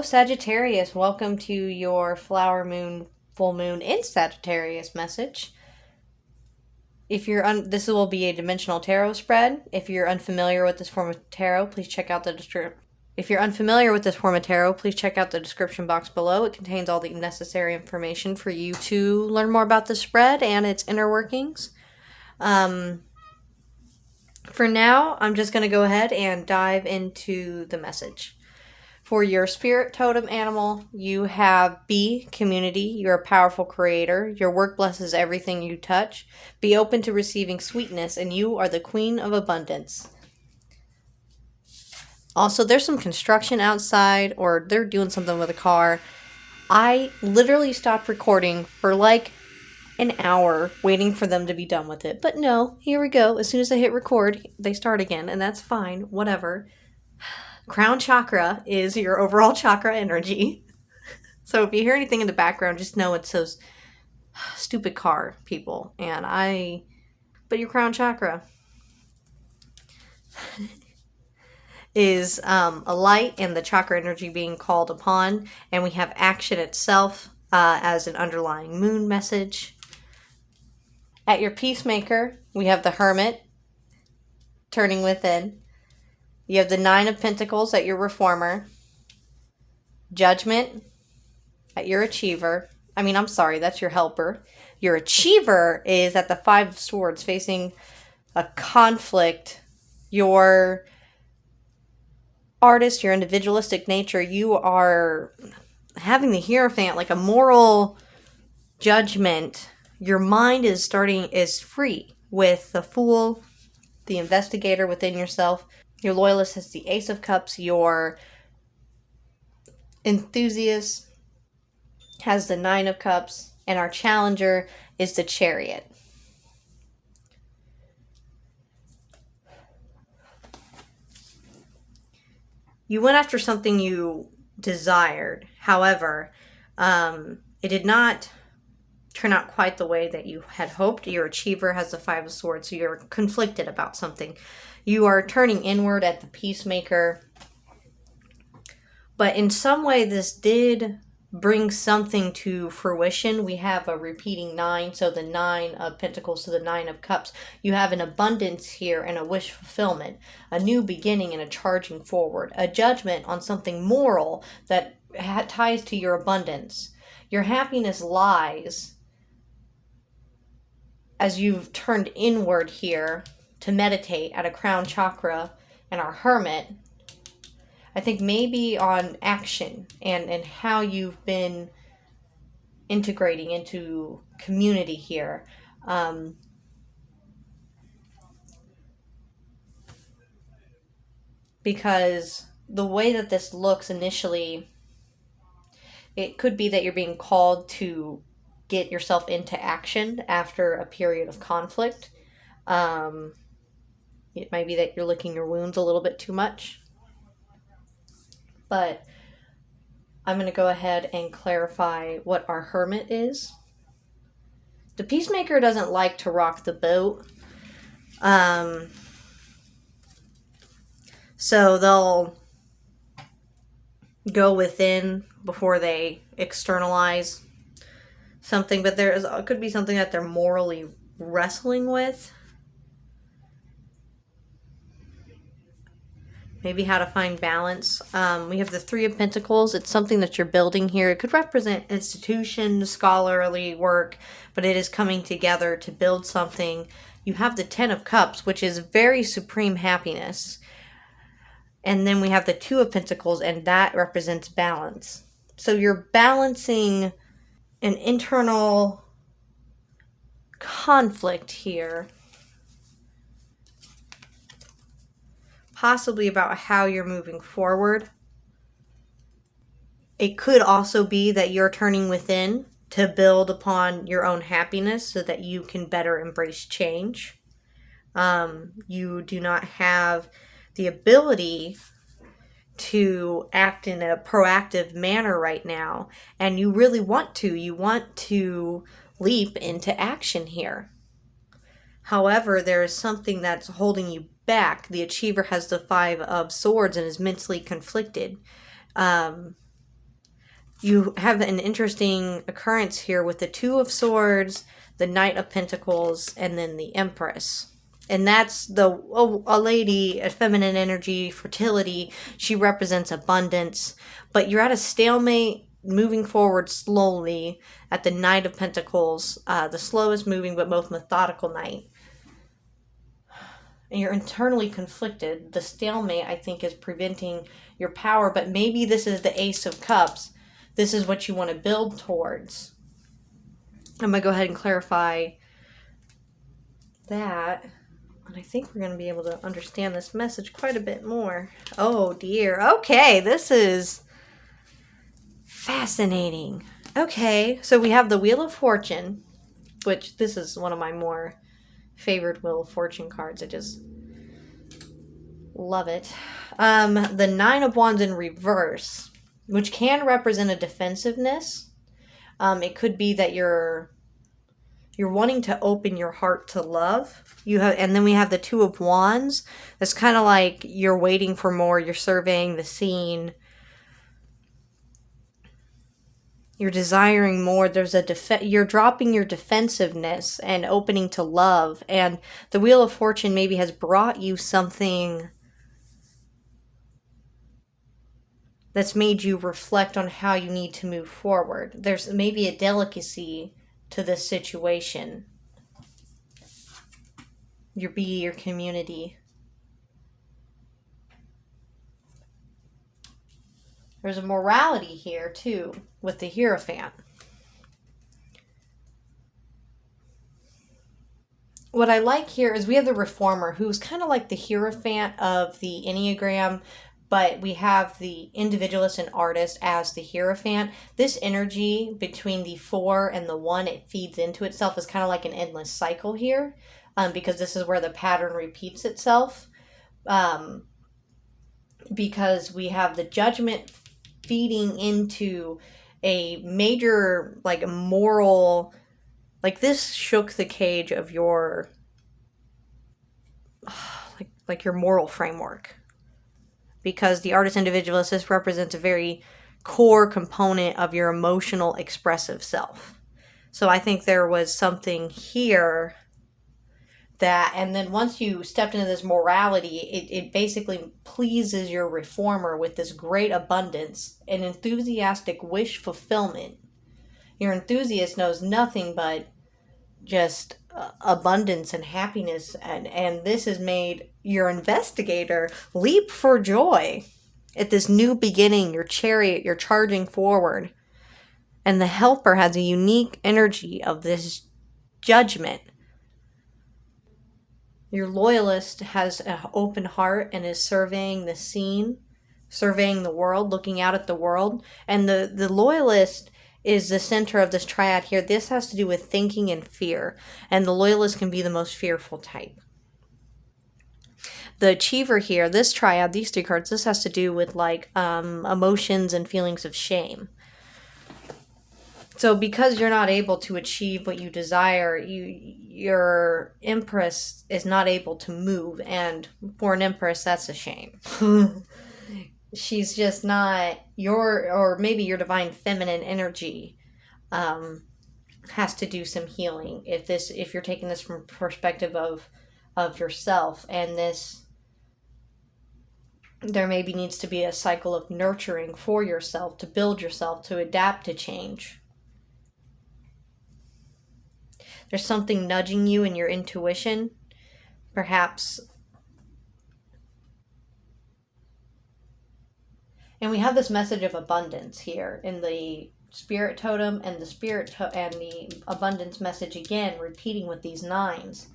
Hello, Sagittarius. Welcome to your flower moon, full moon in Sagittarius message. If you're this will be a dimensional tarot spread. If you're unfamiliar with this form of tarot, please check out the description. If you're unfamiliar with this form of tarot, please check out the description box below. It contains all the necessary information for you to learn more about the spread and its inner workings. For now, I'm just going to go ahead and dive into the message. For your spirit totem animal, you have B, community. You're a powerful creator. Your work blesses everything you touch. Be open to receiving sweetness, and you are the queen of abundance. Also, there's some construction outside, or they're doing something with a car. I literally stopped recording for like an hour waiting for them to be done with it. But no, here we go. As soon as I hit record, they start again, and that's fine. Whatever. Crown chakra is your overall chakra energy. So if you hear anything in the background, just know it's those stupid car people. But your crown chakra is a light and the chakra energy being called upon. And we have action itself as an underlying moon message. At your peacemaker, we have the hermit turning within. You have the Nine of Pentacles at your reformer. Judgment at your achiever. That's your helper. Your achiever is at the Five of Swords facing a conflict. Your artist, your individualistic nature, you are having the Hierophant, like a moral judgment. Your mind is free with the Fool, the investigator within yourself. Your loyalist has the Ace of Cups. Your enthusiast has the Nine of Cups. And our challenger is the Chariot. You went after something you desired. However, it did not turn out quite the way that you had hoped. Your achiever has the Five of Swords, so you're conflicted about something. You are turning inward at the peacemaker. But in some way, this did bring something to fruition. We have a repeating 9, so the 9 of Pentacles to the 9 of Cups. You have an abundance here and a wish fulfillment, a new beginning and a charging forward, a judgment on something moral that ties to your abundance. Your happiness lies as you've turned inward here to meditate at a crown chakra and our hermit. I think maybe on action and how you've been integrating into community here. Because the way that this looks initially, it could be that you're being called to get yourself into action after a period of conflict. It might be that you're licking your wounds a little bit too much. But I'm going to go ahead and clarify what our hermit is. The peacemaker doesn't like to rock the boat. So they'll go within before they externalize something. But it could be something that they're morally wrestling with. Maybe how to find balance. We have the Three of Pentacles. It's something that you're building here. It could represent institution, scholarly work, but it is coming together to build something. You have the Ten of Cups, which is very supreme happiness. And then we have the Two of Pentacles, and that represents balance. So you're balancing an internal conflict here. Possibly about how you're moving forward. It could also be that you're turning within to build upon your own happiness so that you can better embrace change. You do not have the ability to act in a proactive manner right now, and you really want to. You want to leap into action here. However, there is something that's holding you back. The achiever has the Five of Swords and is mentally conflicted. you have an interesting occurrence here with the Two of Swords, the Knight of Pentacles, and then the Empress. And that's a lady, a feminine energy, fertility. She represents abundance. But you're at a stalemate, moving forward slowly at the Knight of Pentacles. The slowest moving but most methodical knight. And you're internally conflicted. The stalemate, I think, is preventing your power. But maybe this is the Ace of Cups. This is what you want to build towards. I'm going to go ahead and clarify that. And I think we're going to be able to understand this message quite a bit more. Oh, dear. Okay, this is fascinating. Okay, so we have the Wheel of Fortune, which this is one of my more favorite Wheel of Fortune cards. I just love it. The Nine of Wands in reverse, which can represent a defensiveness. It could be that you're wanting to open your heart to love. And then we have the Two of Wands. It's kind of like you're waiting for more. You're surveying the scene. You're desiring more. There's you're dropping your defensiveness and opening to love. And the Wheel of Fortune maybe has brought you something that's made you reflect on how you need to move forward. There's maybe a delicacy to this situation. Your community. There's a morality here too with the Hierophant. What I like here is we have the Reformer, who's kind of like the Hierophant of the Enneagram, but we have the Individualist and Artist as the Hierophant. This energy between the 4 and the 1, it feeds into itself, is kind of like an endless cycle here, because this is where the pattern repeats itself. Because we have the Judgment feeding into a major, like, moral, like, this shook the cage of your, like your moral framework. Because the Artist Individualist, this represents a very core component of your emotional expressive self. So I think there was something here that, and then once you stepped into this morality, it basically pleases your Reformer with this great abundance and enthusiastic wish fulfillment. Your enthusiast knows nothing but just abundance and happiness, and this has made your investigator leap for joy at this new beginning. Your Chariot, you're charging forward, and the Helper has a unique energy of this judgment. Your Loyalist has an open heart and is surveying the scene, surveying the world, looking out at the world. And the Loyalist is the center of this triad here. This has to do with thinking and fear. And the Loyalist can be the most fearful type. The Achiever here, this triad, these 3 cards, this has to do with like emotions and feelings of shame. So because you're not able to achieve what you desire, your Empress is not able to move. And for an Empress, that's a shame. She's just not or maybe your divine feminine energy has to do some healing. If you're taking this from perspective of yourself, and there maybe needs to be a cycle of nurturing for yourself, to build yourself, to adapt to change. There's something nudging you in your intuition, perhaps. And we have this message of abundance here in the Spirit Totem, and the and the abundance message again, repeating with these 9s.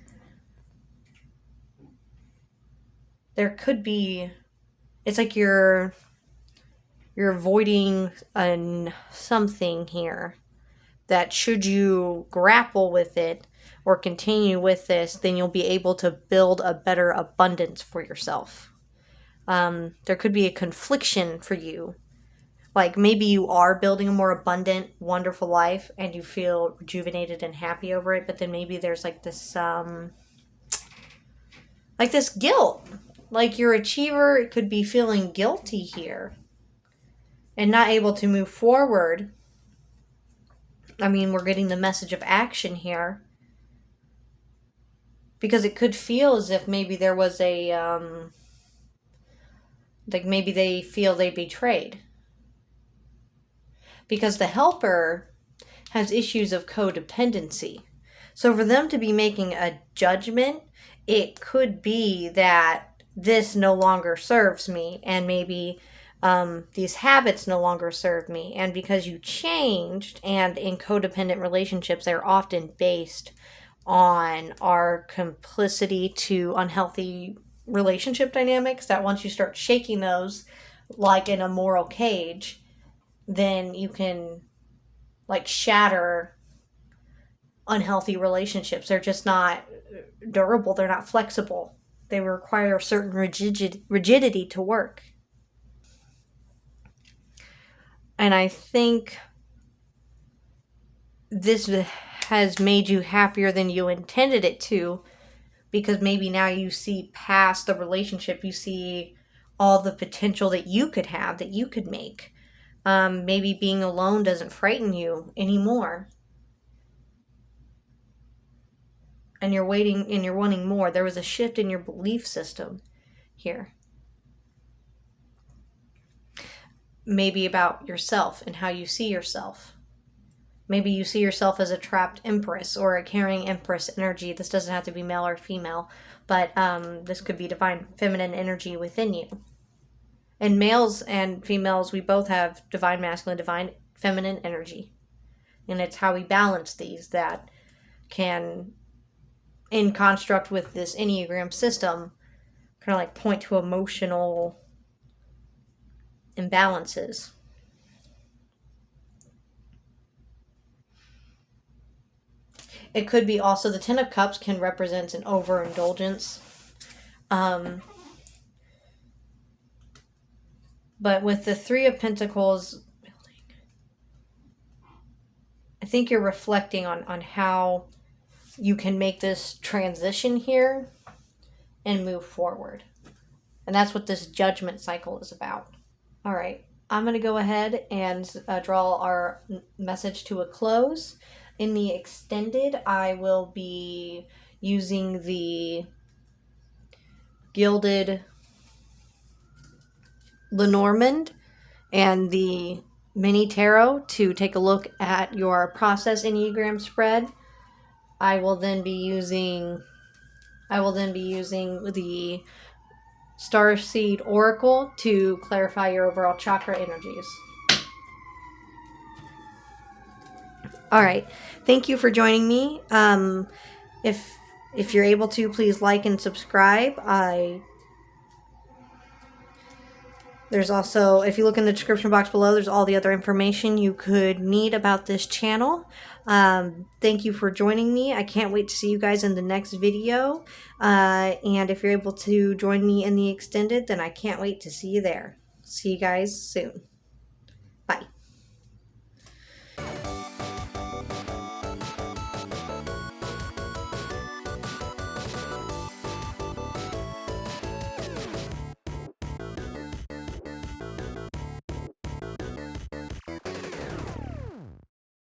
There could be, it's like you're avoiding something here. That should you grapple with it or continue with this, then you'll be able to build a better abundance for yourself. There could be a confliction for you. Like maybe you are building a more abundant, wonderful life and you feel rejuvenated and happy over it, but then maybe there's like this guilt. Like your Achiever could be feeling guilty here. and not able to move forward. I mean, we're getting the message of action here. Because it could feel as if maybe there was a, like maybe they feel they betrayed. Because the helper has issues of codependency. So for them to be making a judgment, it could be that this no longer serves me, and maybe these habits no longer serve me. And because you changed, and in codependent relationships, they're often based on our complicity to unhealthy relationship dynamics, that once you start shaking those, like in a moral cage, then you can like shatter unhealthy relationships. They're just not durable. They're not flexible. They require a certain rigidity to work. And I think this has made you happier than you intended it to, because maybe now you see past the relationship. You see all the potential that you could have, that you could make. Maybe being alone doesn't frighten you anymore. And you're waiting and you're wanting more. There was a shift in your belief system here. Maybe about yourself and how you see yourself. Maybe you see yourself as a trapped empress or a carrying empress energy. This doesn't have to be male or female, but this could be divine feminine energy within you. And males and females, we both have divine masculine, divine feminine energy. And it's how we balance these that can, in construct with this Enneagram system, kind of like point to emotional imbalances. It could be also the Ten of Cups can represent an overindulgence. But with the Three of Pentacles, I think you're reflecting on how you can make this transition here and move forward. And that's what this judgment cycle is about. All right, I'm going to go ahead and draw our message to a close. In the extended, I will be using the Gilded Lenormand and the Mini Tarot to take a look at your process Enneagram spread. I will then be using the Starseed Oracle to clarify your overall chakra energies. All right. Thank you for joining me. If you're able to, please like and subscribe. There's also, if you look in the description box below, there's all the other information you could need about this channel. Thank you for joining me. I can't wait to see you guys in the next video. And if you're able to join me in the extended, then I can't wait to see you there. See you guys soon. Bye.